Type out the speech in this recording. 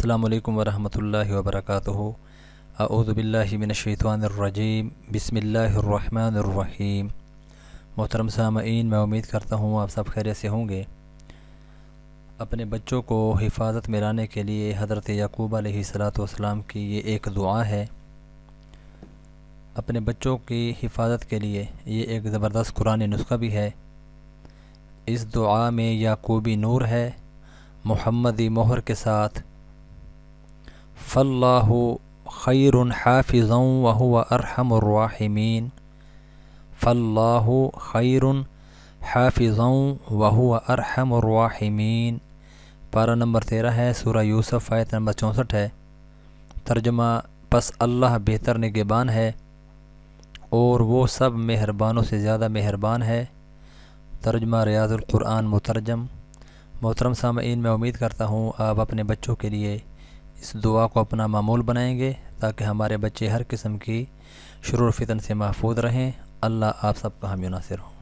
السلام علیکم ورحمۃ اللہ وبرکاتہ۔ اعوذ باللہ من الشیطان الرجیم، بسم اللہ الرحمن الرحیم۔ محترم سامعین، میں امید کرتا ہوں آپ سب خیریت سے ہوں گے۔ اپنے بچوں کو حفاظت میں لانے کے لیے حضرت یعقوب علیہ السلام کی یہ ایک دعا ہے۔ اپنے بچوں کی حفاظت کے لیے یہ ایک زبردست قرآنی نسخہ بھی ہے۔ اس دعا میں یعقوبی نور ہے، محمدی مہر کے ساتھ۔ فاللہ خیر حافظا وهو ارحم الراحمین، فاللہ خیر حافظا وهو ارحم الراحمین۔ پارہ نمبر 13 ہے، سورہ یوسف، آیت نمبر 64 ہے۔ ترجمہ: پس اللہ بہتر نگہبان ہے اور وہ سب مہربانوں سے زیادہ مہربان ہے۔ ترجمہ ریاض القرآن مترجم۔ محترم سامعین، میں امید کرتا ہوں آپ اپنے بچوں کے لیے اس دعا کو اپنا معمول بنائیں گے تاکہ ہمارے بچے ہر قسم کی شرور و فتن سے محفوظ رہیں۔ اللہ آپ سب کا حامی و ناصر ہو۔